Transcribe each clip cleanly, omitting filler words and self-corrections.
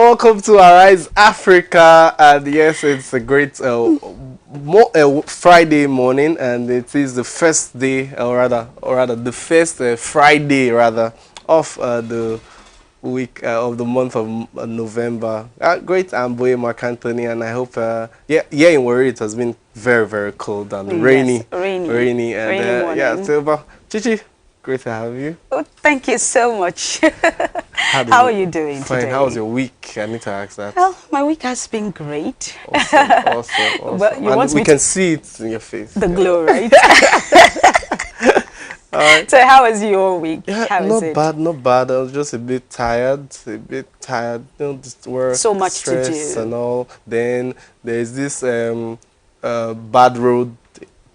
welcome to Arise Africa. And yes, it's a great Friday morning, and it is the first day, or rather, the first Friday rather of the week of the month of November. Great, I'm Boye Mark Anthony, and I hope here in Warri it has been very, very cold and rainy, rainy, and yeah. So, Chichi, great to have you. Oh, thank you so much. How are you doing today? How was your week? I need to ask that. Well, my week has been great. Awesome. But we can see it in your face. The glow, right? Right. So how was your week? Yeah, how not is it? Not bad. I was just a bit tired. You know, just work, So much stress to do. and all. Then there's this bad road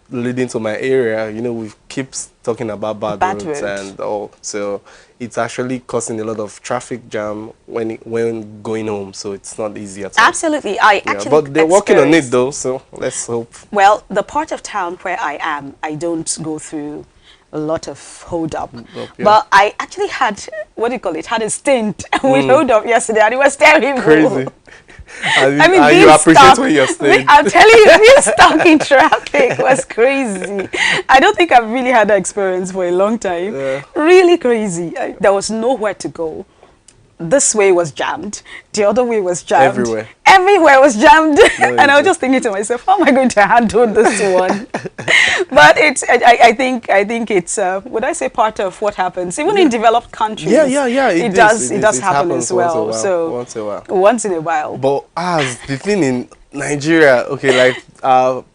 leading to my area. You know, we keep talking about bad roads and all. So it's actually causing a lot of traffic jam when going home. So it's not easy at all. Absolutely. Actually but they're working on it though. So let's hope. Well, the part of town where I am, I don't go through a lot of hold up. Yeah. But I actually had, had a stint with hold up yesterday, and it was terrible. Crazy. I mean, you appreciate when you're staying. I'm telling you, being stuck in traffic was crazy. I don't think I've really had that experience for a long time. Yeah. Really crazy. There was nowhere to go. This way was jammed. The other way was jammed. Everywhere was jammed. And I was just thinking to myself, how am I going to handle this one? But I think it's would I say part of what happens even in developed countries. Yeah. It does happen as well. Once in a while. But the thing in Nigeria, okay, like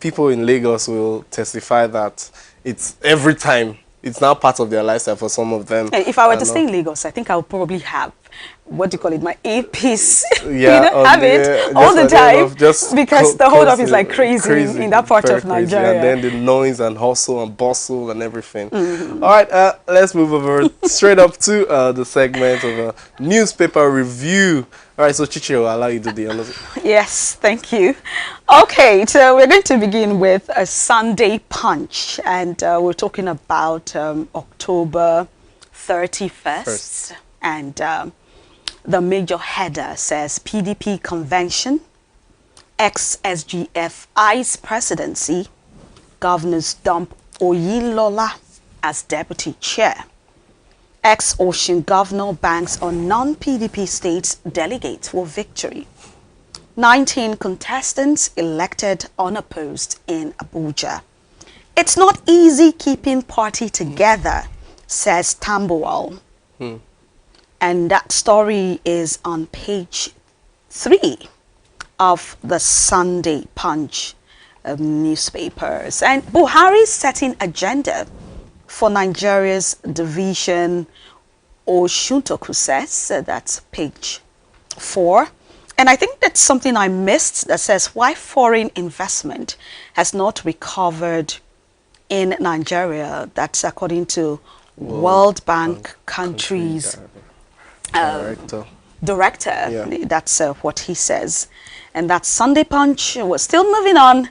people in Lagos will testify that it's every time. It's now part of their lifestyle for some of them. If I were to stay in Lagos, I think I would probably have my earpiece. Yeah, have it all the time, because the hold up is like crazy in that part of Nigeria. And then the noise and hustle and bustle and everything. All right, let's move over straight up to the segment of a newspaper review. All right, so Chichi will allow you to do the honors. Yes, thank you. Okay, so we're going to begin with a Sunday Punch, and we're talking about October 31st. And the major header says PDP convention, ex-SGF ICE presidency, governors dump Oyilola as deputy chair. Ex-Ocean governor banks on non-PDP states delegates for victory. 19 contestants elected unopposed in Abuja. It's not easy keeping party together, says Tambuwal. And that story is on page 3 of the Sunday Punch newspapers. And Buhari's setting agenda for Nigeria's division, Oshuntoku says, that's page 4. And I think that's something I missed that says why foreign investment has not recovered in Nigeria. That's according to World Bank countries director. Yeah. That's what he says. And that's Sunday Punch. We're still moving on.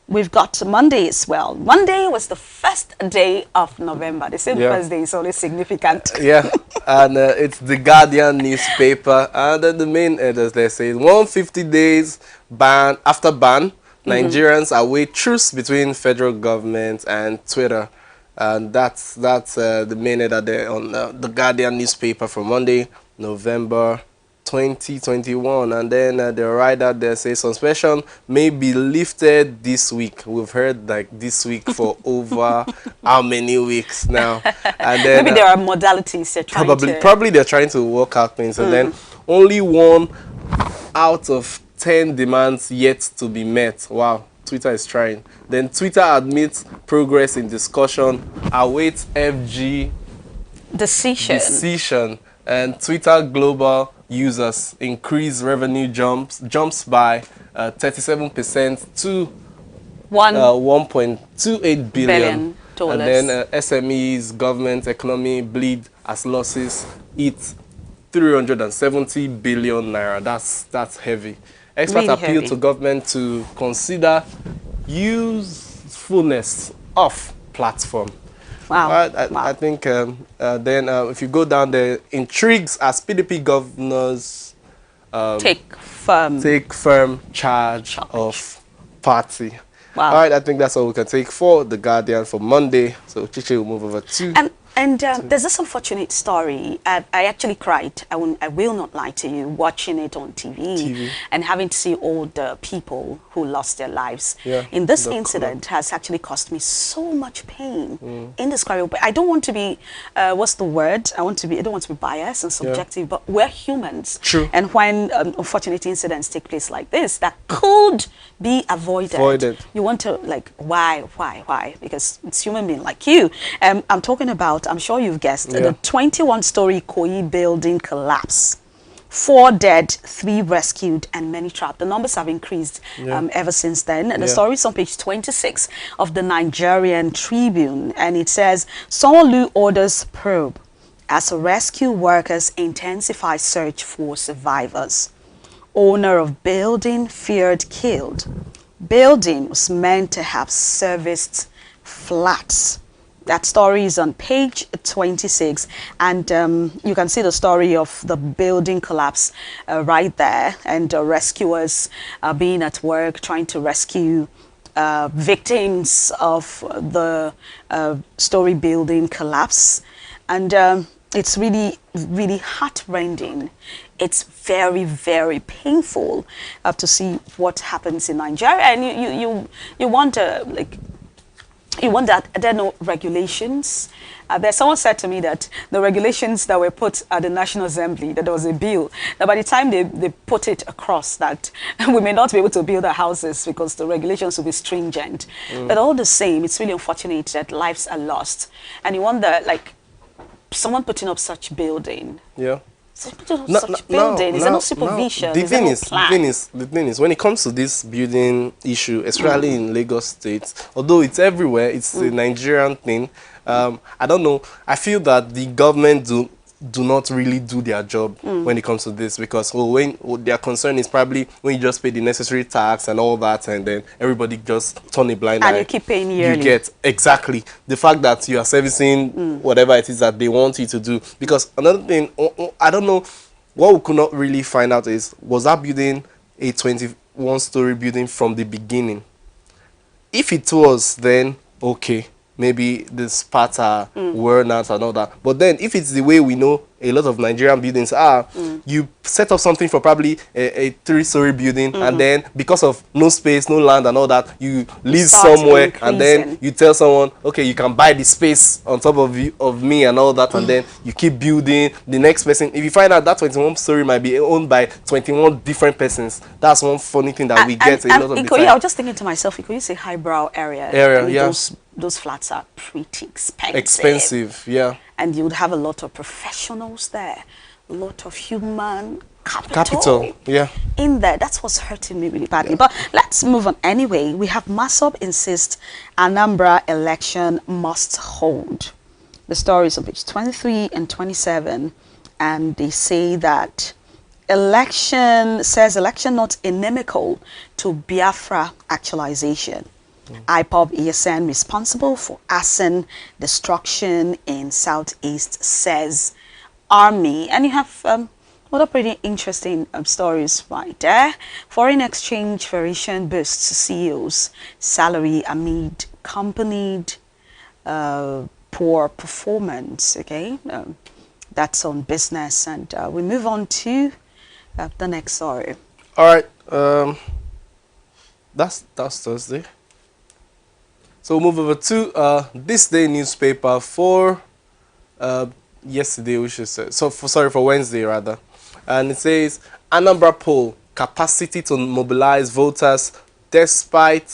We've got Monday as well. Monday was the first day of November. They say the first day is always significant. And it's the Guardian newspaper. And the main editors, they say 150 days ban after ban. Nigerians await truce between federal government and Twitter. And that's the main editor there on the Guardian newspaper for Monday, November 2021. And then the writer there says suspension may be lifted this week. We've heard like this week for over how many weeks now? And then maybe there are modalities they're trying probably they're trying to work out things. And then only 1 out of 10 demands yet to be met. Wow, Twitter is trying. Then Twitter admits progress in discussion, awaits FG decision. And Twitter global users increase revenue jumps by 37% to 1.28 billion. And then SMEs, government, economy bleed as losses eat 370 billion naira. That's heavy. Experts appeal to government to consider usefulness of platform. Wow. I think then if you go down there, intrigues as PDP governors take firm charge of party. Wow. All right, I think that's all we can take for The Guardian for Monday. So Chichi will move over to... And there's this unfortunate story. I actually cried. I will not lie to you, watching it on TV and having to see all the people who lost their lives. Yeah, in this incident has actually caused me so much pain, indescribable. But I don't want to be, what's the word? I don't want to be biased and subjective, but we're humans. True. And when unfortunate incidents take place like this, that could be avoided. You want to, like, why? Because it's human being like you. I'm talking about, I'm sure you've guessed, the 21-story Koi building collapse. 4 dead, 3 rescued, and many trapped. The numbers have increased ever since then. And the story is on page 26 of the Nigerian Tribune, and it says, Sanwo-Olu orders probe as rescue workers intensify search for survivors. Owner of building feared killed. Building was meant to have serviced flats. That story is on page 26, and you can see the story of the building collapse right there, and rescuers being at work trying to rescue victims of the story building collapse. And it's really, really heartrending. It's very, very painful to see what happens in Nigeria, and you wonder, like, are there no regulations? There's someone said to me that the regulations that were put at the National Assembly, that there was a bill, that by the time they put it across, that we may not be able to build our houses because the regulations will be stringent. But all the same, it's really unfortunate that lives are lost. And you wonder, like, someone putting up such building. Yeah. Such building, is there no supervision? The thing is, when it comes to this building issue, especially in Lagos State, although it's everywhere, it's a Nigerian thing. I don't know. I feel that the government do not really do their job when it comes to this, because their concern is probably when you just pay the necessary tax and all that, and then everybody just turn a blind eye. And you keep paying yearly. You get exactly the fact that you are servicing whatever it is that they want you to do. Because another thing, I don't know, what we could not really find out is, was that building a 21-story building from the beginning? If it was, then okay, maybe this parts are worn out and all that. But then if it's the way we know a lot of Nigerian buildings are, you set up something for probably a 3-story building, and then because of no space, no land and all that, you lease somewhere increasing. And then you tell someone, okay, you can buy the space on top of me and all that, and then you keep building. The next person, if you find out that 21-story might be owned by 21 different persons, that's one funny thing that we get a lot of the time. I was just thinking to myself, Ikoyi is a highbrow area, yeah. Those flats are pretty expensive. Yeah. And you would have a lot of professionals there, a lot of human capital yeah, in there. That's what's hurting me really badly. But let's move on anyway. We have Masob insists Anambra election must hold. The story is on page 23 and 27, and they say that election not inimical to Biafra actualization. IPOB ESN responsible for arson destruction in Southeast, says Army. And you have other pretty interesting stories right there. Foreign exchange variation boosts CEO's salary amid companied poor performance. Okay, that's on business, and we move on to the next story. All right, that's Thursday. So we'll move over to This Day newspaper for yesterday, we should say. So for Wednesday rather, and it says Anambra poll capacity to mobilize voters despite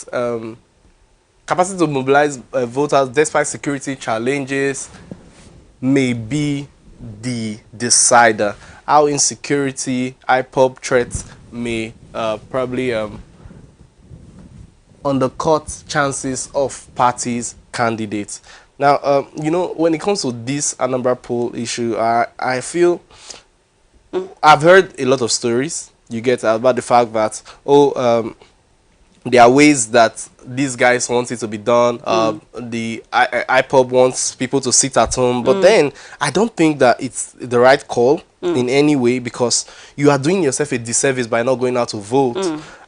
security challenges may be the decider. How insecurity, IPOB threats may probably undercut chances of parties' candidates. Now, you know, when it comes to this Anambra poll issue, I feel I've heard a lot of stories you get about the fact that there are ways that these guys want it to be done. The IPOB wants people to sit at home, but then I don't think that it's the right call in any way, because you are doing yourself a disservice by not going out to vote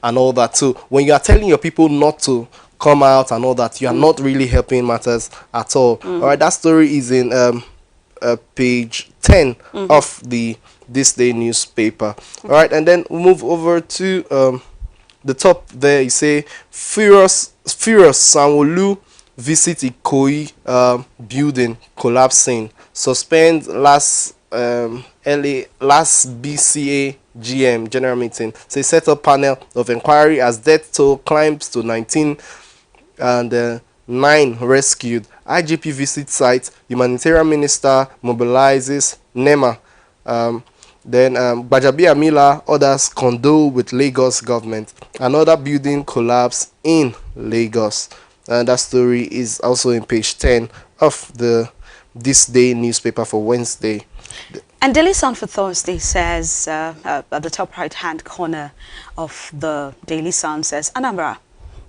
and all that. So when you are telling your people not to come out and all that, you are not really helping matters at all. All right, that story is in page 10 of the This Day newspaper. All right, and then we move over to the top there. You say furious Sanwo-Olu visit Ikoyi building collapsing, suspend last BCA GM general meeting. Say set up panel of inquiry as death toll climbs to 19 and 9 rescued. IGP visit site. Humanitarian minister mobilizes NEMA. Then Bajabi Amila others condole with Lagos government. Another building collapse in Lagos. And that story is also in page 10 of the This Day newspaper for Wednesday. And Daily Sun for Thursday says, at the top right-hand corner of the Daily Sun says, Anambra,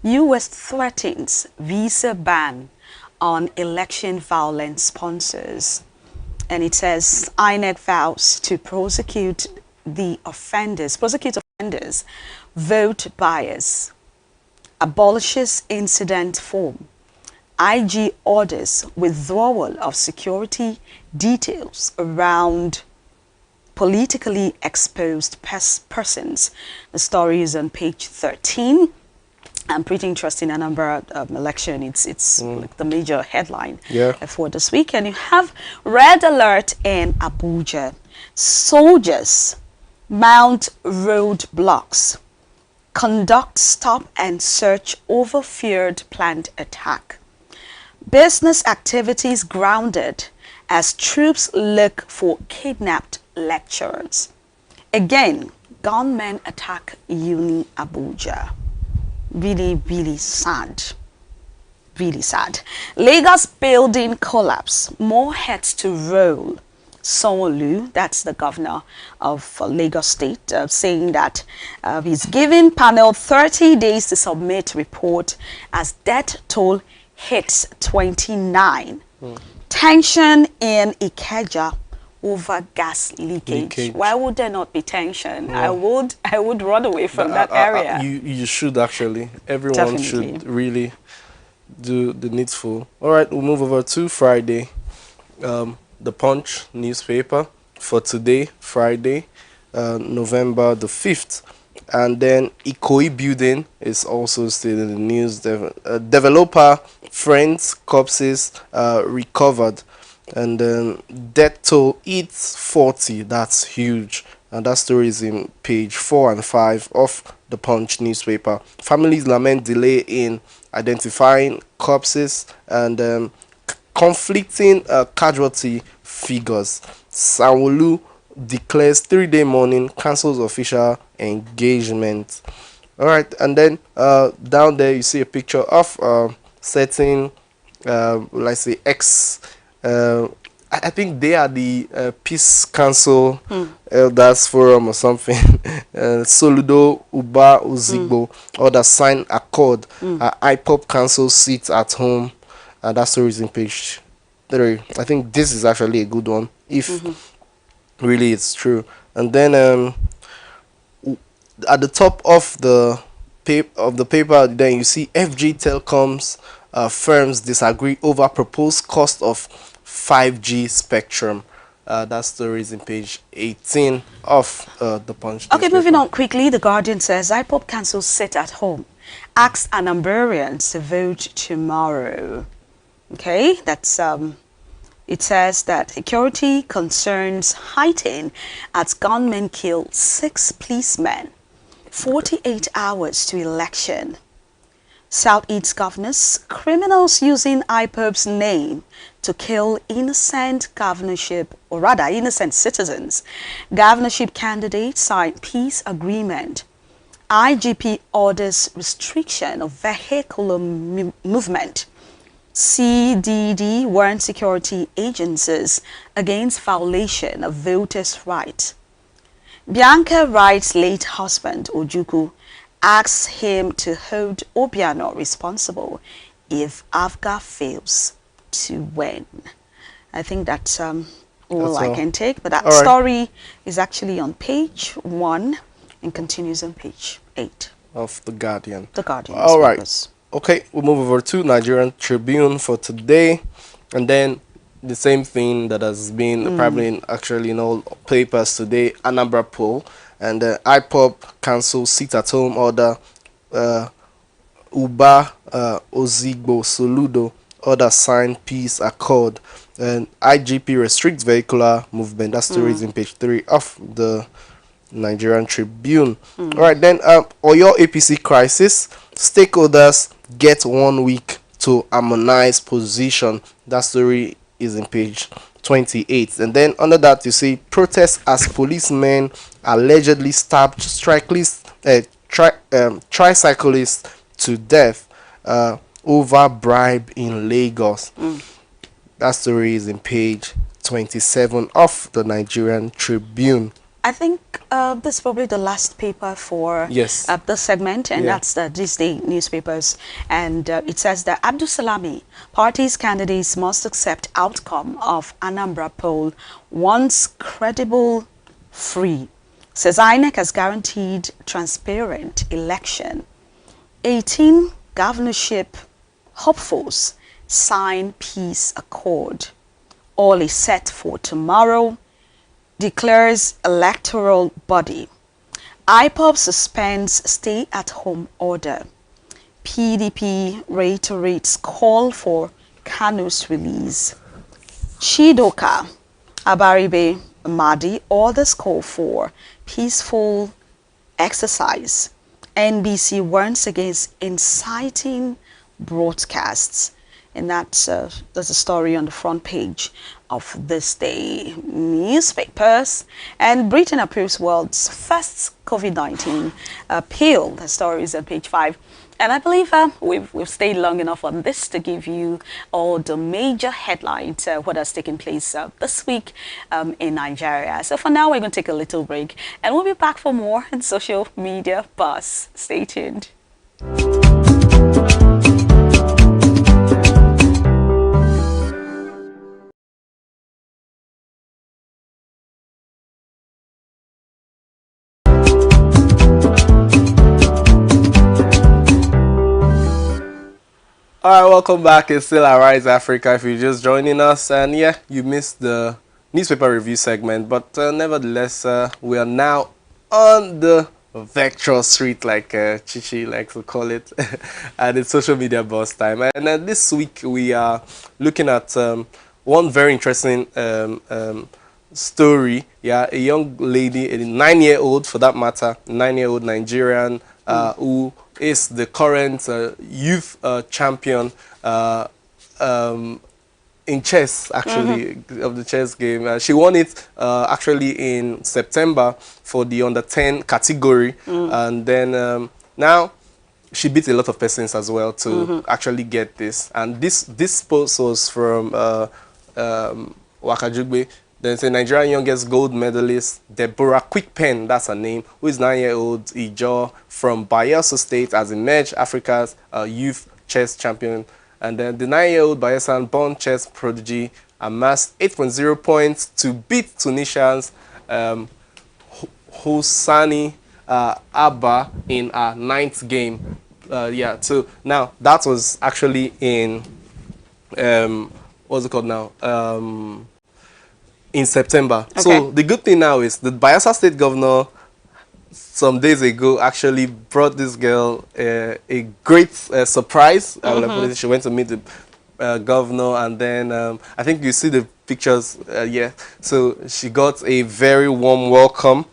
U.S. threatens visa ban on election violence sponsors. And it says INEC vows to prosecute offenders, vote bias, abolishes incident form. IG orders withdrawal of security details around politically exposed persons. The story is on page 13. I'm pretty interested in Anambra election. It's like the major headline for this week. And you have red alert in Abuja. Soldiers mount roadblocks, conduct stop and search over feared planned attack. Business activities grounded as troops look for kidnapped lecturers. Again, gunmen attack Uni Abuja. Really, really sad. Really sad. Lagos building collapse. More heads to roll. Sanwo-Olu, that's the governor of Lagos State, saying that he's giving panel 30 days to submit report as death toll hits 29. Tension in Ikeja over gas leakage. Why would there not be tension? I would run away from that area. You should actually. Everyone Definitely. should really do the needful. All right, we'll move over to Friday. The Punch newspaper for today, Friday, November the 5th. And then Ikoyi building is also still in the news. Developer friends corpses recovered. And then death toll hits 40. That's huge. And that story is in page 4 and 5 of the Punch newspaper. Families lament delay in identifying corpses and conflicting casualty figures. Sanwo-Olu declares 3-day mourning, cancels official engagement. All right, and then down there you see a picture of certain, let's say, I think they are the Peace Council Elders Forum or something. Soludo Uba Uzigbo, others sign accord. IPOP Council sits at home. That story is in page 3. I think this is actually a good one, if really it's true. And then at the top of the paper, then you see FG Telecoms firms disagree over proposed cost of 5G spectrum. That story is in page 18 of the Punch. Okay, moving on quickly. The Guardian says IPOP Council sit at home, asks Anambarians to vote tomorrow. Okay, that's it says that security concerns heighten as gunmen kill 6 policemen. 48 hours to election. Southeast governors, criminals using IPOB's name to kill innocent governorship, or rather innocent citizens. Governorship candidates sign peace agreement. IGP orders restriction of vehicular movement. CDD warns security agencies against violation of voters' rights. Bianca writes late husband Ojukwu asks him to hold Obiano responsible if Afga fails to win. I think that's all I can take. But that story is actually on page 1 and continues on page 8 of The Guardian. The Guardian. All right. Okay, we'll move over to Nigerian Tribune for today, and then the same thing that has been probably actually in all papers today. Anambra poll and IPOB cancel sit-at-home order. Uba Ozigbo Soludo order sign peace accord, and IGP restricts vehicular movement. That story is in page 3 of the Nigerian Tribune. All right, then Oyo APC crisis. Stakeholders get 1 week to harmonize position. That story is in page 28. And then under that you see protests as policemen allegedly stabbed tricyclists to death over bribe in Lagos. That story is in page 27 of the Nigerian Tribune. I think this is probably the last paper for this segment, and that's the This Day newspapers. And it says that Abdul Salami, party's candidates must accept outcome of Anambra poll once credible, free. Says INEC has guaranteed transparent election. 18 governorship hopefuls sign peace accord. All is set for tomorrow, declares electoral body. IPOB suspends stay-at-home order. PDP reiterates call for Kanu's release. Chidoka, Abaribe, Madi, others call for peaceful exercise. NBC warns against inciting broadcasts. And that's there's a story on the front page of This Day newspapers. And Britain approves world's first COVID-19 pill. The story is on page 5. And I believe we've stayed long enough on this to give you all the major headlines, what has taken place this week in Nigeria. So for now, we're going to take a little break. And we'll be back for more in social media buzz. Stay tuned. All right, welcome back. It's still Arise Africa if you're just joining us. And yeah, you missed the newspaper review segment. But nevertheless, we are now on the vector street, like Chichi likes to call it. And it's social media buzz time. And this week we are looking at one very interesting story. Yeah, a young lady, a 9-year-old for that matter, 9-year-old Nigerian who is the current youth champion in chess, actually, of the chess game. She won it actually in September for the under-10 category. And then now she beat a lot of persons as well to actually get this. And this post was from Wakajugbe. Then it's a Nigerian youngest gold medalist, Deborah Quickpen, that's her name, who is 9-year-old Ijo from Bayelsa State, has emerged Africa's youth chess champion. And then the 9-year-old Bayelsan-born chess prodigy amassed 8.0 points to beat Tunisians Houssani Abba in her 9th game. So now that was actually in, what's it called now? In September. Okay. So the good thing now is the Bayelsa State governor some days ago actually brought this girl a great surprise. She went to meet the governor, and then I think you see the pictures. So she got a very warm welcome.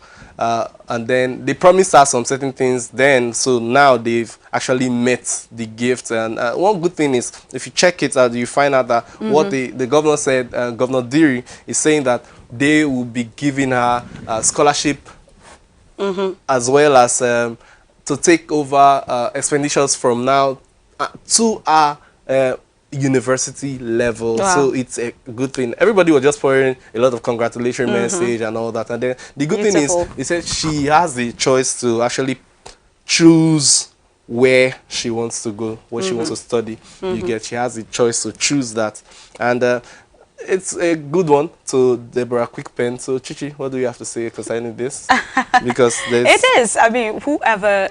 And then they promised her some certain things then, so now they've actually met the gift. And one good thing is, if you check it out, you find out that what the governor said, Governor Diri, is saying that they will be giving her a scholarship as well as to take over expenditures from now to our university level. Wow. So it's a good thing. Everybody was just pouring a lot of congratulatory message and all that. And then the good thing is, he said she has the choice to actually choose where she wants to go, what she wants to study. You get, she has the choice to choose that. And it's a good one to Deborah Quickpen. So, Chichi, what do you have to say concerning this? Because there's... It is. I mean, whoever,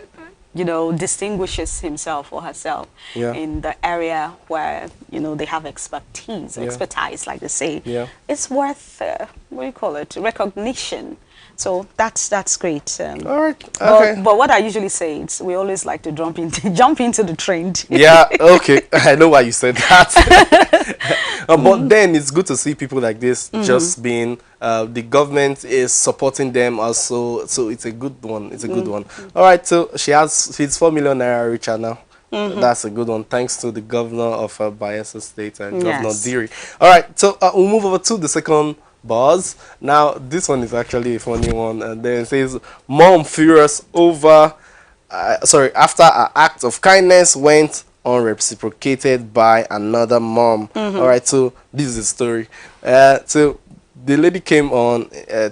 you know, distinguishes himself or herself Yeah. in the area where, you know, they have expertise, Yeah. expertise, like they say, Yeah. it's worth, what do you call it, recognition. So that's great. All right. Okay. But what I usually say is we always like to jump into the trend. Yeah, okay. I know why you said that. But then it's good to see people like this just being, the government is supporting them also. So it's a good one. It's a good one. All right, so she's 4 million naira richer now. That's a good one. Thanks to the governor of Bayelsa State and Governor Yes. Diri. All right, so we'll move over to the second buzz. Now, this one is actually a funny one. And then it says, Mom furious over... after an act of kindness went unreciprocated by another mom. All right, so this is the story. So the lady came on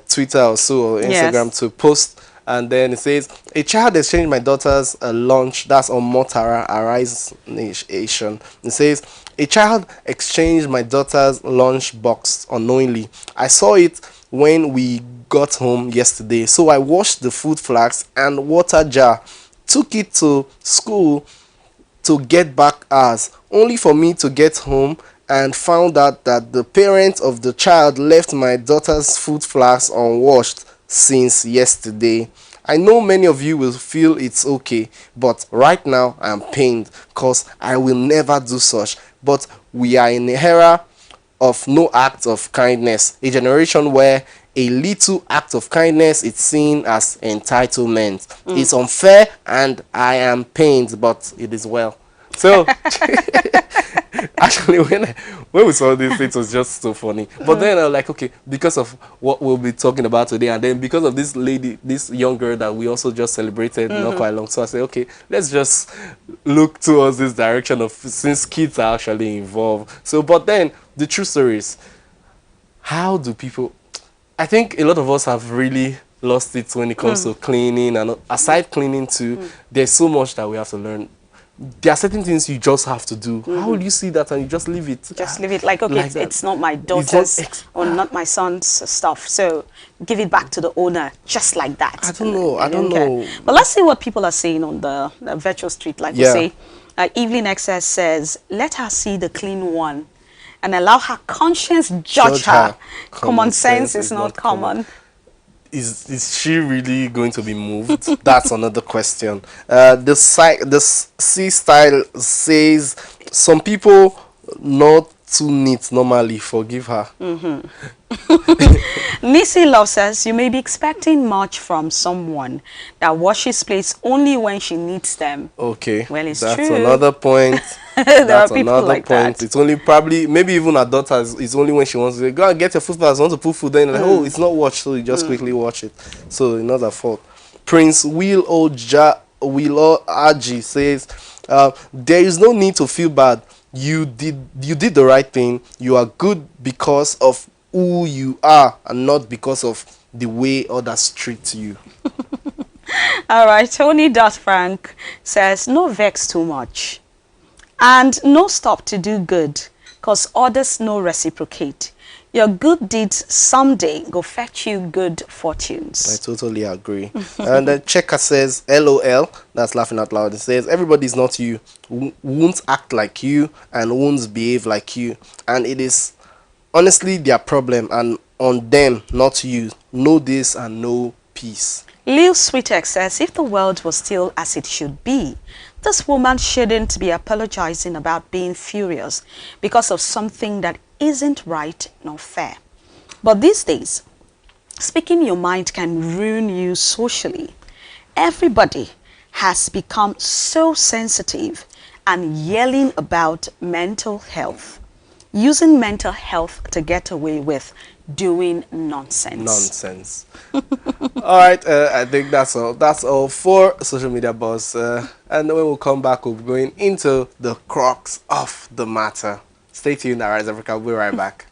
Twitter or so, or Instagram, Yes. to post, and then it says, a child exchanged my daughter's lunch. That's on Motara Arise Nation. It says, a child exchanged my daughter's lunch box unknowingly. I saw it when we got home yesterday, so I washed the food flask and water jar, took it to school to get back ours, only for me to get home and found out that the parent of the child left my daughter's food flask unwashed since yesterday. I know many of you will feel it's okay, but right now I am pained because I will never do such. But we are in a era of no act of kindness, a generation where a little act of kindness is seen as entitlement. It's unfair and I am pained, but it is well. So actually, when we saw this, it was just so funny. But then I was like, okay, because of what we'll be talking about today, and then because of this lady, this young girl that we also just celebrated not quite long, so I said, okay, let's just look towards this direction of, since kids are actually involved. So, but then the true story is, how do people... I think a lot of us have really lost it when it comes to cleaning, and aside cleaning too, there's so much that we have to learn. There are certain things you just have to do. How will you see that and you just leave it? Just leave it like, okay, Like it's not my daughter's or not my son's stuff, so give it back to the owner, just like that. I don't know. I don't know. But let's see what people are saying on the virtual street. Like we say, Evelyn XS says, let her see the clean one and allow her conscience judge her. Common sense is not common. Is she really going to be moved? That's another question. The C style says some people not too neat normally. Forgive her. Nisi Love says you may be expecting much from someone that washes plates only when she needs them. Okay, well, it's that's true. another point. There are people like that. It's only probably, maybe even her daughter, it's only when she wants to go and get your food fast, want to put food in, like, oh, it's not washed, so you just quickly wash it. So it's not her fault. Prince Will Aji says, there is no need to feel bad. You did the right thing. You are good because of who you are and not because of the way others treat you. All right, Tony Frank says, no vex too much. And no stop to do good, because others no reciprocate. Your good deeds someday go fetch you good fortunes. I totally agree. And then Checker says, LOL, that's laughing out loud. It says, everybody's not you, won't act like you, and won't behave like you. And it is honestly their problem, and on them, not you. Know this and know peace. Lil Sweetex says, if the world was still as it should be, this woman shouldn't be apologizing about being furious because of something that isn't right nor fair. But these days, speaking your mind can ruin you socially. Everybody has become so sensitive and yelling about mental health, using mental health to get away with doing nonsense. All right, I think that's all. That's all for social media buzz. And when we'll come back, we'll be going into the crux of the matter. Stay tuned, Arise Africa. We'll be right back.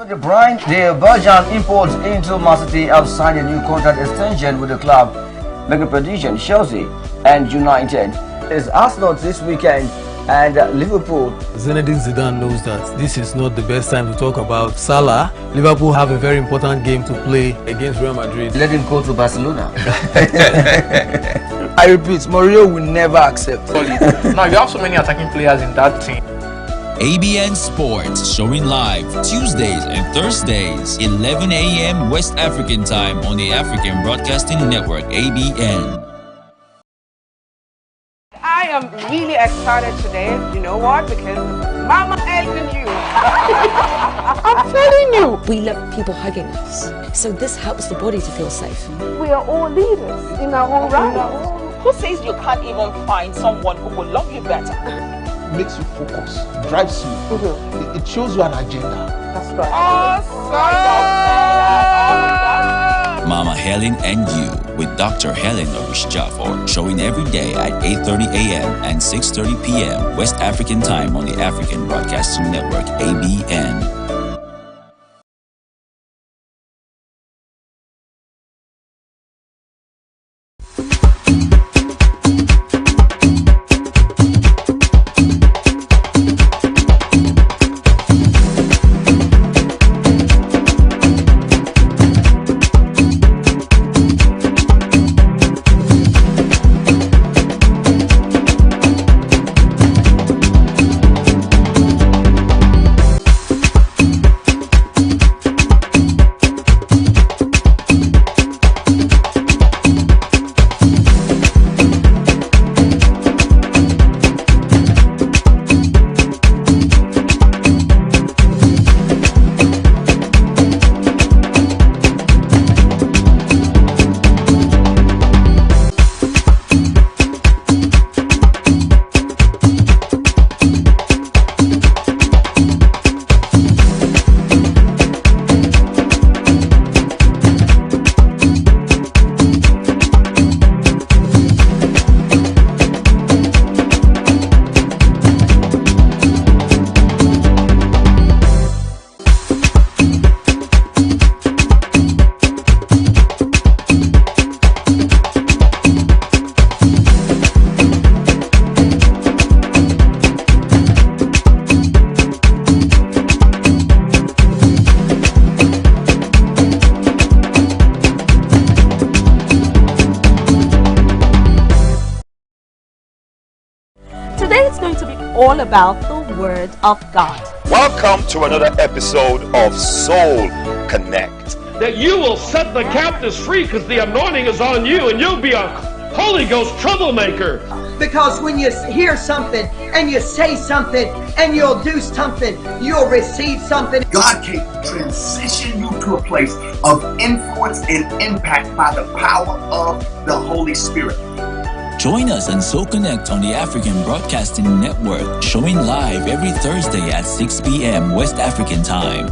De Bruyne, the Belgian imports into Man City have signed a new contract extension with the club. Mega prediction: Chelsea and United. It's Arsenal this weekend and Liverpool. Zinedine Zidane knows that this is not the best time to talk about Salah. Liverpool have a very important game to play against Real Madrid. Let him go to Barcelona. I repeat, Mourinho will never accept. Now you have so many attacking players in that team. ABN Sports, showing live Tuesdays and Thursdays, 11 a.m. West African time on the African Broadcasting Network, ABN. I am really excited today. You know what? Because Mama helping you. I'm telling you. We love people hugging us. So this helps the body to feel safe. We are all leaders in our own right. Who says you can't even find someone who will love you better? Makes you focus, drives you. It shows you an agenda. That's right. Awesome. Mama Helen and You with Dr. Helen Orish-Jaffer, showing every day at 8:30 a.m. and 6:30 p.m. West African time on the African Broadcasting Network, ABN. All about the Word of God. Welcome to another episode of Soul Connect. That you will set the captives free because the anointing is on you and you'll be a Holy Ghost troublemaker. Because when you hear something and you say something and you'll do something, you'll receive something. God can transition you to a place of influence and impact by the power of the Holy Spirit. Join us and So Connect on the African Broadcasting Network, showing live every Thursday at 6 p.m. West African time.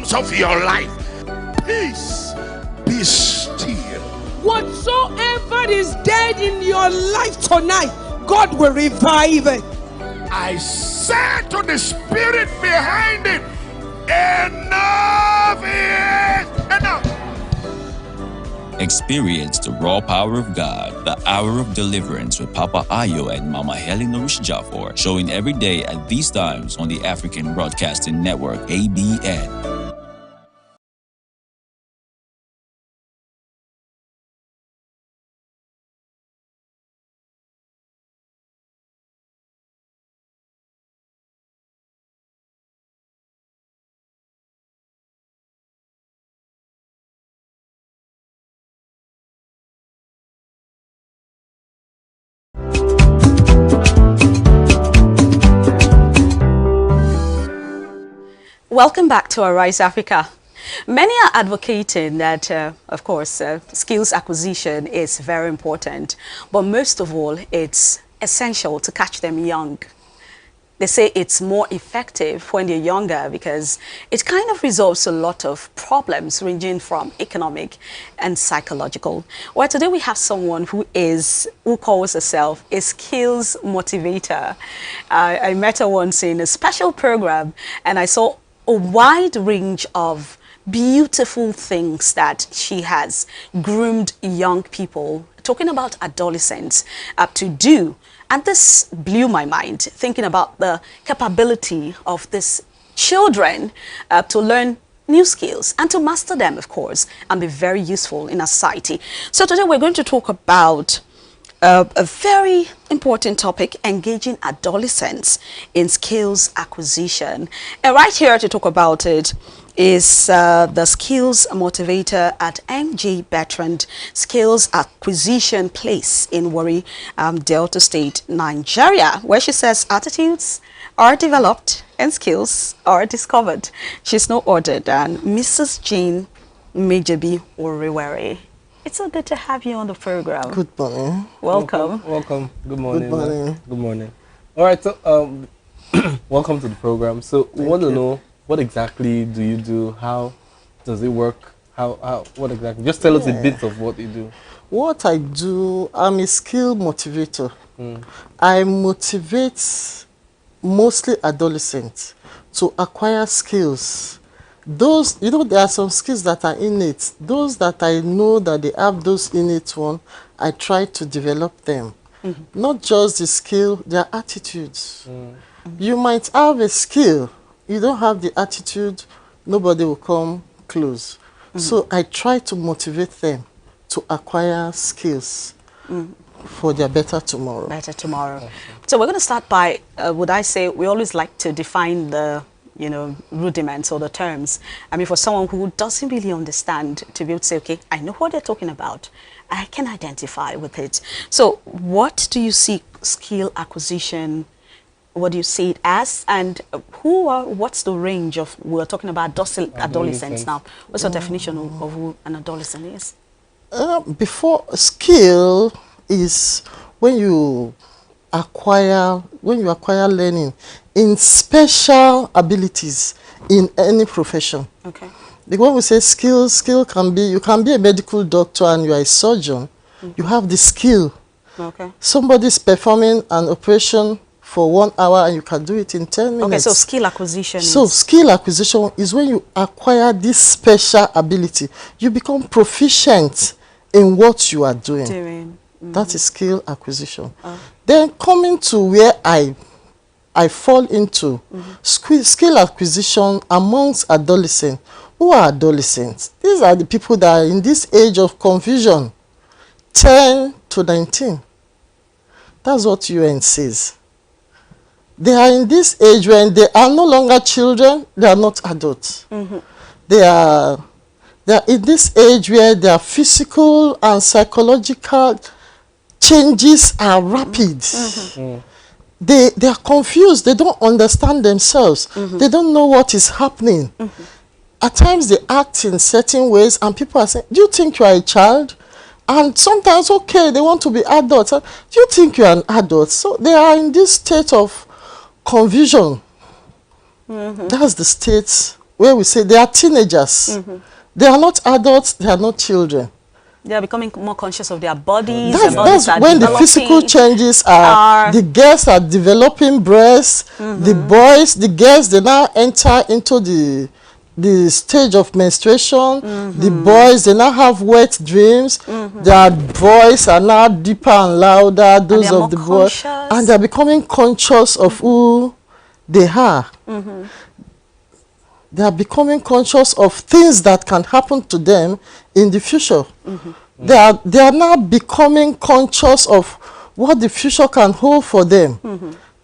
storms of your life, peace, be still. Whatsoever is dead in your life tonight, God will revive it. I said to the spirit behind it, enough is enough. Experience the raw power of God, the hour of deliverance with Papa Ayo and Mama Helen Jaffor, showing every day at these times on the African Broadcasting Network, ABN. Welcome back to Arise Africa. Many are advocating that, of course, skills acquisition is very important, but most of all, it's essential to catch them young. They say it's more effective when they're younger because it kind of resolves a lot of problems ranging from economic and psychological. Well, today we have someone who calls herself a skills motivator. I met her once in a special program and I saw a wide range of beautiful things that she has groomed young people, talking about adolescents, to do. And this blew my mind, thinking about the capability of these children to learn new skills and to master them, of course, and be very useful in a society. So today we're going to talk about a very important topic, engaging adolescents in skills acquisition. And right here to talk about it is the skills motivator at MJ Bertrand Skills Acquisition Place in Warri, Delta State, Nigeria, where she says attitudes are developed and skills are discovered. She's no other than Mrs. Jane Mejebi Oriwere. It's so good to have you on the program. Good morning. Welcome. Welcome. Good morning. Good morning. Good morning. All right. So, welcome to the program. So, we want to know, what exactly do you do? How does it work? What exactly? Just tell us a bit of what you do. What I do, I'm a skill motivator. I motivate mostly adolescents to acquire skills. Those, there are some skills that are innate. Those that I know that they have those innate ones, I try to develop them. Not just the skill, their attitudes. You might have a skill, you don't have the attitude, nobody will come close. So I try to motivate them to acquire skills for their better tomorrow. Better tomorrow. So we're going to start by, would I say, we always like to define the rudiments or the terms. I mean, for someone who doesn't really understand, to be able to say, okay, I know what they're talking about. I can identify with it. So what do you see skill acquisition? What do you see it as? And what's the range of, we're talking about adolescents now. What's the definition of who an adolescent is? Before, skill is when you acquire learning in special abilities in any profession. Okay. Because when we say skill can be, you can be a medical doctor and you are a surgeon. You have the skill. Okay. Somebody's performing an operation for 1 hour and you can do it in 10 minutes. Okay, so skill acquisition skill acquisition is when you acquire this special ability. You become proficient in what you are doing. That is skill acquisition. Then coming to where I fall into skill acquisition amongst adolescents. Who are adolescents? These are the people that are in this age of confusion, 10 to 19. That's what UN says. They are in this age when they are no longer children, they are not adults. They are in this age where their physical and psychological changes are rapid. They are confused. They don't understand themselves. They don't know what is happening. At times they act in certain ways and people are saying, do you think you are a child? And sometimes, okay, they want to be adults. Do you think you are an adult? So they are in this state of confusion. That's the state where we say they are teenagers. They are not adults, they are not children. They are becoming more conscious of their bodies. That's when the physical changes are, the girls are developing breasts, the boys, the girls, they now enter into the stage of menstruation. The boys, they now have wet dreams. Their voice are now deeper and louder, those of the boys. And they're becoming conscious of who they are. They are becoming conscious of things that can happen to them in the future. They are now becoming conscious of what the future can hold for them.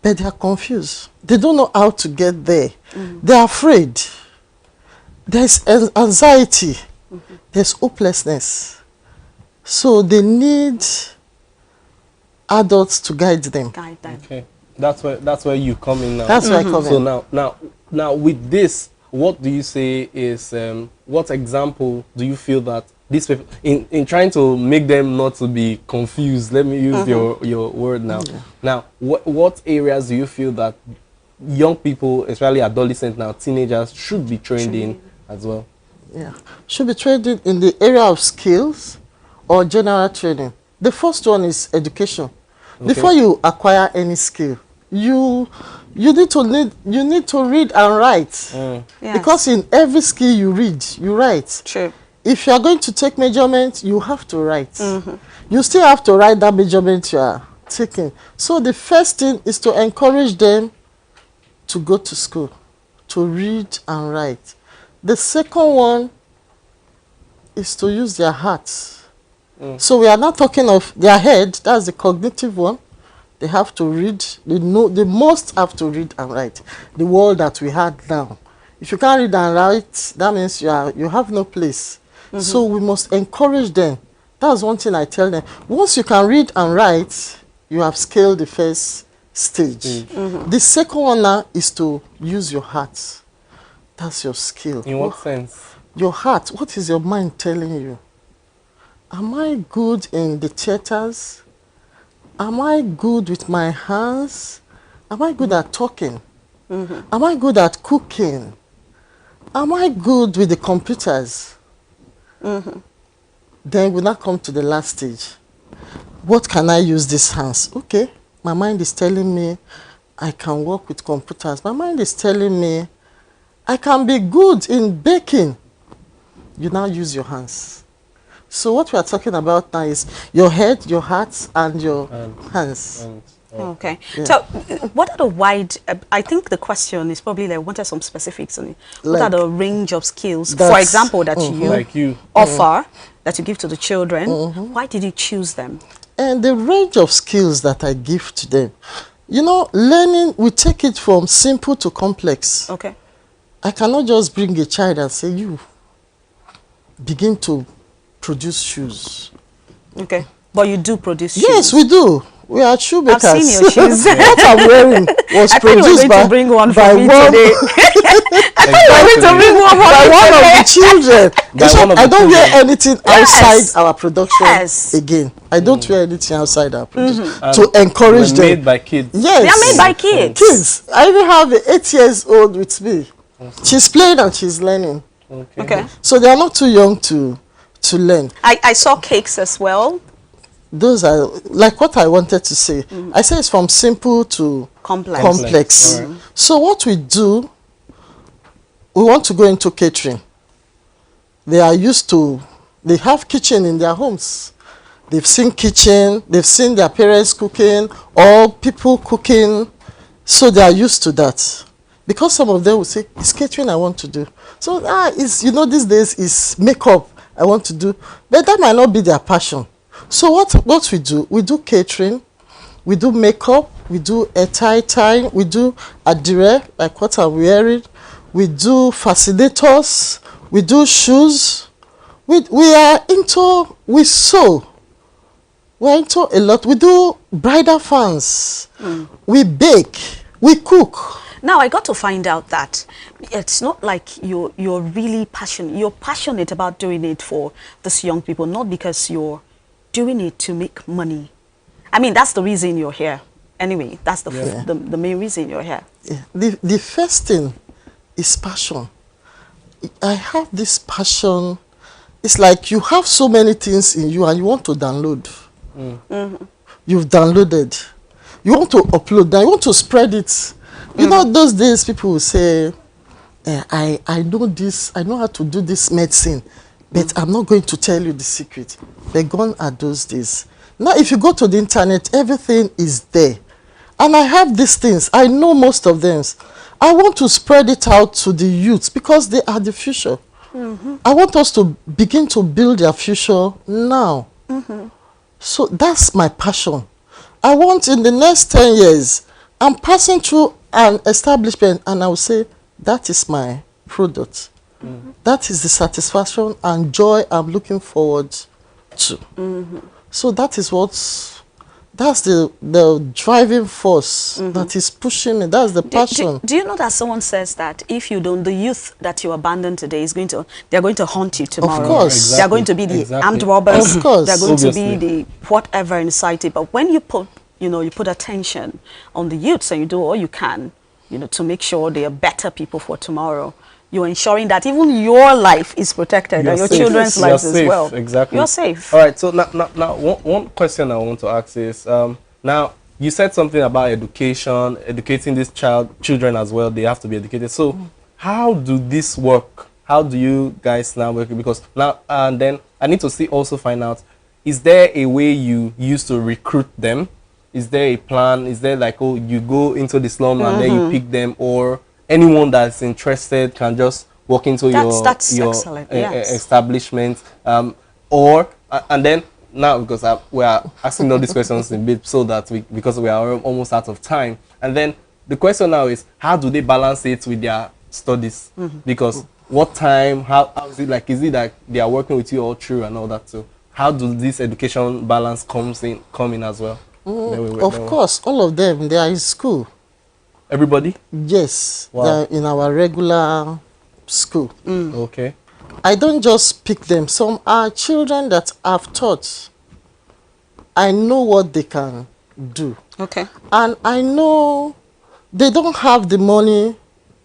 But they are confused. They don't know how to get there. They are afraid. There's anxiety. There's hopelessness. So they need adults to guide them. Okay. That's where you come in now. That's where I come in. So now with this, what do you say is what example do you feel that these people in trying to make them not to be confused? Let me use your word now. Now, what areas do you feel that young people, especially adolescents now, teenagers, should be trained in as well? Yeah, should be trained in the area of skills or general training. The first one is education. Before you acquire any skill, you need to read and write. Because in every skill you read, you write. True. If you are going to take measurement, you have to write. You still have to write that measurement you are taking. So the first thing is to encourage them to go to school, to read and write. The second one is to use their hearts. So we are not talking of their head, that's the cognitive one. They have to read, they must have to read and write. The world that we had now. If you can't read and write, that means you have no place. So we must encourage them. That's one thing I tell them. Once you can read and write, you have scaled the first stage. The second one now is to use your heart. That's your skill. In what sense? Your heart. What is your mind telling you? Am I good in the theaters? Am I good with my hands? Am I good at talking? Am I good at cooking? Am I good with the computers? Then we now come to the last stage. What can I use these hands? Okay, my mind is telling me I can work with computers. My mind is telling me I can be good in baking. You now use your hands. So what we are talking about now is your head, your heart, and your hands. Okay. Yeah. So what are the wide, I think the question is probably like, what are some specifics on it? What are the range of skills, for example, that you offer, that you give to the children? Why did you choose them? And the range of skills that I give to them, you know, learning, we take it from simple to complex. Okay. I cannot just bring a child and say, you begin to produce shoes. Okay. But you do produce shoes? Yes, we do. We are shoemakers. I've seen your shoes. What I'm wearing was produced by bring one by for me today. By one of the children. I don't wear anything outside our production again. I don't wear anything outside our production to encourage them. Made by kids. Yes. They are made by kids. Kids. I even have an 8 years old with me. She's playing and she's learning. Okay. So they are not too young to learn. I saw cakes as well. Those are like what I wanted to say. I say it's from simple to complex. So what we do, we want to go into catering. They are used to, they have kitchen in their homes. They've seen kitchen, they've seen their parents cooking or people cooking. So they are used to that. Because some of them will say, it's catering I want to do. So it's, you know, these days is makeup I want to do. But that might not be their passion. So what we do catering, we do makeup, we do a tie, we do adire, like what I'm wearing, we do fascinators, we do shoes, we sew, we're into a lot, we do bridal fans, we bake, we cook. Now I got to find out that it's not like you're really passionate. You're passionate about doing it for these young people, not because you're doing it to make money. I mean, that's the reason you're here. Anyway, that's the main reason you're here. Yeah. The first thing is passion. I have this passion. It's like you have so many things in you and you want to download. You've downloaded. You want to upload. Now you want to spread it. You know, those days people will say, I know this, I know how to do this medicine, but I'm not going to tell you the secret. They're gone are those days. Now, if you go to the internet, everything is there. And I have these things. I know most of them. I want to spread it out to the youth because they are the future. I want us to begin to build their future now. So that's my passion. I want in the next 10 years, I'm passing through an establishment and I will say, that is my product. That is the satisfaction and joy I'm looking forward to. So that is that's the driving force that is pushing me. That's the passion. Do you know that someone says that if you don't, the youth that you abandon today is they're going to haunt you tomorrow. Of course. Exactly. They're going to be the armed robbers. Of course. They're going to be the whatever in society. But when you put, you put attention on the youths and you do all you can, to make sure they are better people for tomorrow, you're ensuring that even your life is protected and your children's lives as well. Exactly. You're safe. All right. So now one question I want to ask is, now you said something about education, educating these children as well. They have to be educated. So how do this work? How do you guys now work? Because now and then I need to also find out, is there a way you used to recruit them? Is there a plan? Is there like, oh, you go into the slum and then you pick them, or anyone that's interested can just walk into your establishment, and then now, because we are asking all these questions in bit so that because we are almost out of time, and then the question now is, how do they balance it with their studies? Because what time, how is it like? Is it like they are working with you all through and all that? So how do this education balance come in as well? Of course, all of them, they are in school. Everybody? Yes, wow. They're in our regular school. Okay. I don't just pick them. Some are children that I've taught. I know what they can do. Okay. And I know they don't have the money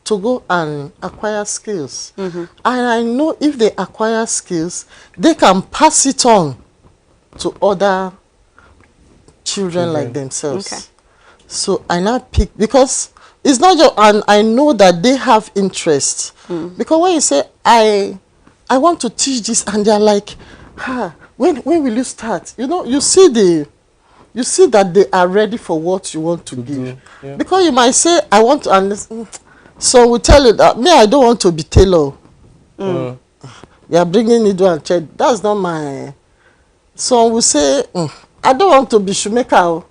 to go and acquire skills. And I know if they acquire skills, they can pass it on to other children like themselves. Okay. So I now pick, because it's not just, and I know that they have interest. Because when you say, I want to teach this, and they're like, when will you start? You see that they are ready for what you want to give. Yeah. Because you might say, I want to understand. So we tell you that, me, I don't want to be tailor. You are bringing needle and thread. That's not my... So we say, I don't want to be shoemaker.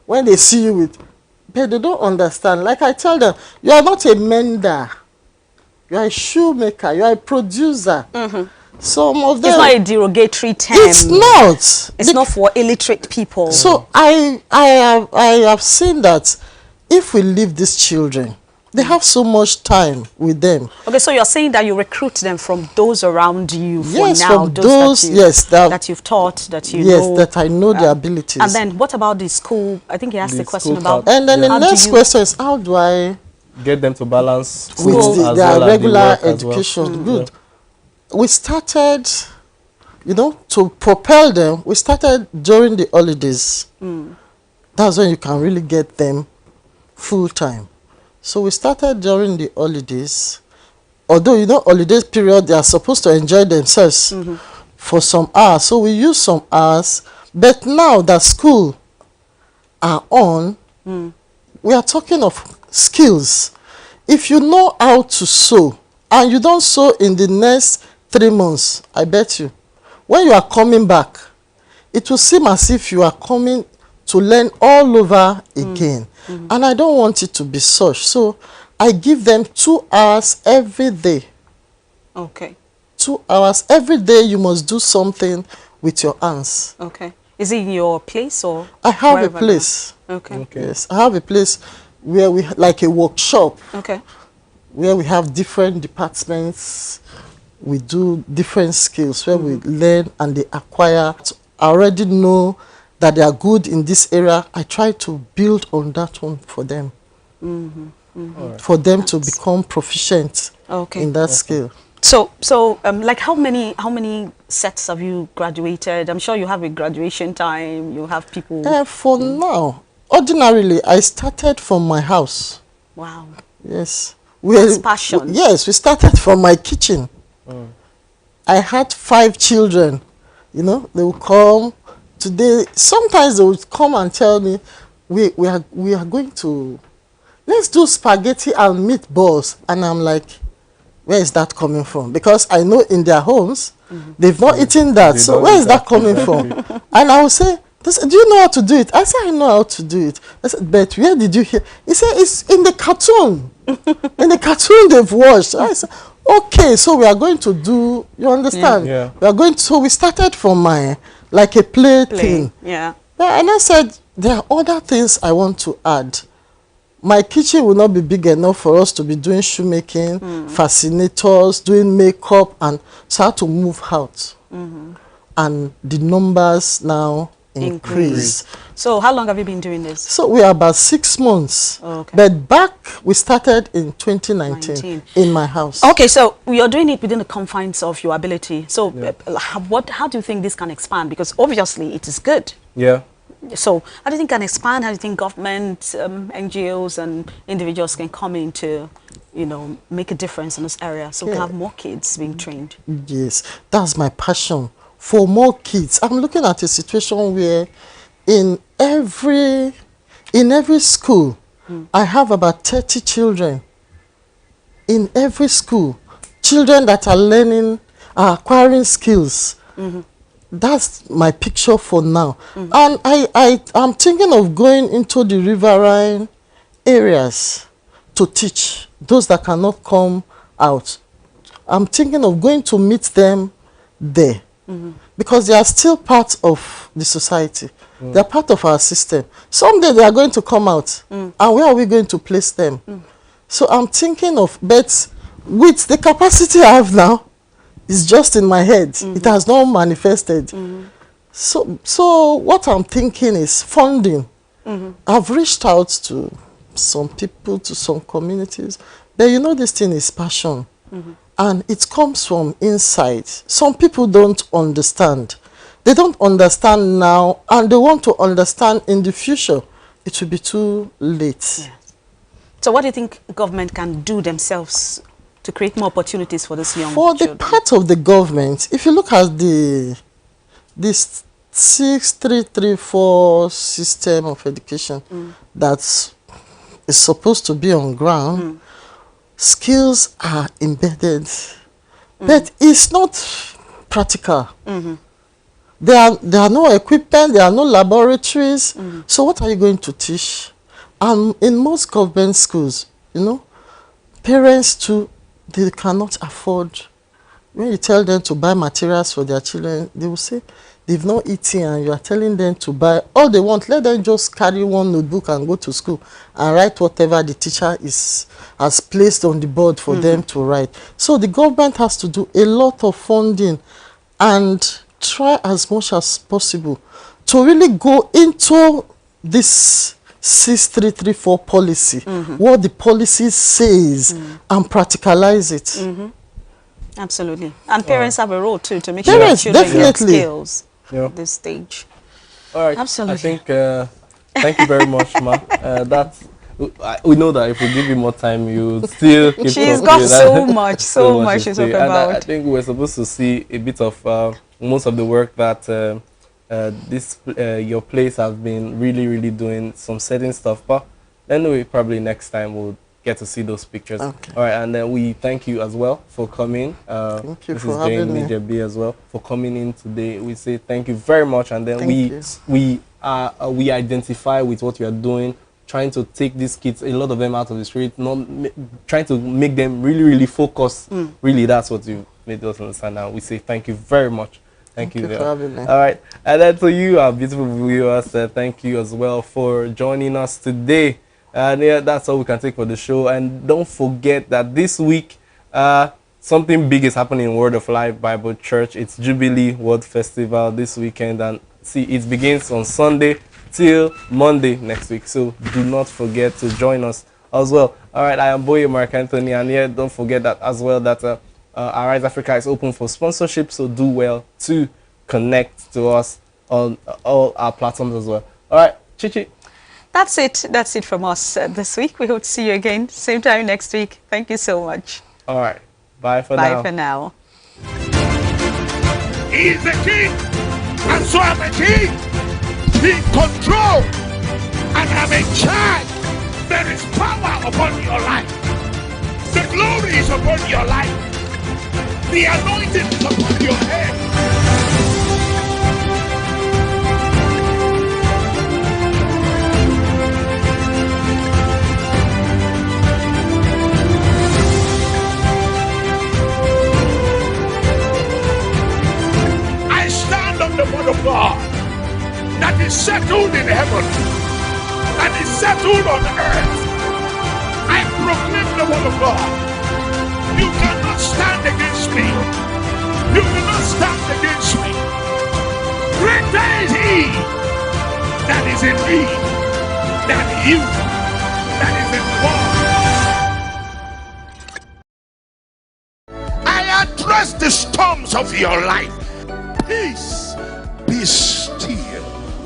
When they see you with... But they don't understand. Like I tell them, you are not a mender. You are a shoemaker. You are a producer. Some of them... It's not a derogatory term. It's not. It's not for illiterate people. So I have seen that if we leave these children, they have so much time with them. Okay, so you're saying that you recruit them from those around you for yes, now? From those that you've taught, that you know. Yes, that I know their abilities. And then what about the school? I think he asked the question about... And then the next question is, how do I... get them to balance with their regular education? Good. We started, to propel them, we started during the holidays. That's when you can really get them full time. So we started during the holidays. Although, holidays period, they are supposed to enjoy themselves for some hours. So we use some hours. But now that school are on, we are talking of skills. If you know how to sew, and you don't sew in the next 3 months, I bet you, when you are coming back, it will seem as if you are coming to learn all over again. And I don't want it to be such. So I give them 2 hours every day. Okay. 2 hours every day. You must do something with your hands. Okay. Is it in your place or? I have a place. Okay. Yes, I have a place where we like a workshop. Okay. Where we have different departments. We do different skills where we learn and they acquire. I already know that they are good in this area. I try to build on that one for them. For them to become proficient in that skill. Like how many sets have you graduated? I'm sure you have a graduation time. You have people. For now, ordinarily, I started from my house. Wow. Yes. That's passion. Yes, we started from my kitchen. I had 5 children. You know, they would come today. Sometimes they would come and tell me, we are going to, let's do spaghetti and meatballs. And I'm like, where is that coming from? Because I know in their homes, they've not eaten that. So where is that coming from? And I would say, do you know how to do it? I said, I know how to do it. I said, but where did you hear? He said, it's in the cartoon. In the cartoon they've watched. I said, okay, so we are going to do, you understand? Yeah. We are going to, so we started from my, like a play thing. Yeah. And I said, there are other things I want to add. My kitchen will not be big enough for us to be doing shoemaking, fascinators, doing makeup, and so I had to move out. And the numbers now increase. So how long have you been doing this? So we are about 6 months. Okay. But back, we started in 2019 in my house. Okay, so you're doing it within the confines of your ability. So how do you think this can expand? Because obviously it is good. Yeah. So how do you think it can expand? How do you think government, NGOs and individuals can come in to, you know, make a difference in this area so we can have more kids being trained? Yes, that's my passion. For more kids. I'm looking at a situation where in every school, I have about 30 children. In every school, children that are learning, are acquiring skills. That's my picture for now. And I'm thinking of going into the riverine areas to teach those that cannot come out. I'm thinking of going to meet them there. Because they are still part of the society. They are part of our system. Someday they are going to come out. And where are we going to place them? So I'm thinking of, but with the capacity I have now, it's just in my head. It has not manifested. So what I'm thinking is funding. I've reached out to some people, to some communities. But you know, this thing is passion. And it comes from inside. Some people don't understand. They don't understand now, and they want to understand in the future. It will be too late. Yeah. So what do you think government can do themselves to create more opportunities for this young children? The part of the government, if you look at this 6334 system of education that is supposed to be on ground, skills are embedded, but it's not practical. There are no equipment, there are no laboratories. So what are you going to teach? And in most government schools, you know, parents too, they cannot afford. When you tell them to buy materials for their children, they will say they've not eaten and you are telling them to buy all they want. Let them just carry one notebook and go to school and write whatever the teacher has placed on the board for them to write. So the government has to do a lot of funding and try as much as possible to really go into this 6334 policy, what the policy says, and practicalize it. Absolutely. And parents have a role too to make sure that children get skills at this stage. All right. Absolutely. I think, thank you very much, Ma. We know that if we give you more time, you still keep She's got so much to talk about. I think we're supposed to see a bit of most of the work that your place has been really doing, some certain stuff. But anyway, probably next time we'll get to see those pictures. Okay. All right, and then we thank you as well for coming. Thank you for having me. Mrs. Jane B as well for coming in today. We say thank you very much, and then we identify with what you are doing, trying to take these kids, a lot of them out of the street, trying to make them really focus. Really, that's what you made us understand now. We say thank you very much. Thank you for having me. All right, and then to you, our beautiful viewers, thank you as well for joining us today. And yeah, that's all we can take for the show. And don't forget that this week, something big is happening in Word of Life Bible Church. It's Jubilee World Festival this weekend, and see, it begins on Sunday till Monday next week. So do not forget to join us as well. All right, I am Boye Mark Anthony, and yeah, don't forget that as well that Arise Africa is open for sponsorship, so do well to connect to us on all our platforms as well. All right, Chichi. That's it. That's it from us this week. We hope to see you again same time next week. Thank you so much. All right. Bye for now. Bye for now. He is the king, and so I'm a king. Be in control, and I'm in charge. There is power upon your life. The glory is upon your life. The anointing is upon your head. I stand on the word of God that is settled in heaven and is settled on earth. I proclaim the word of God. You cannot stand against me. You cannot stand against me. Greater is he that is in me than you that is in the world. I address the storms of your life. Peace, peace.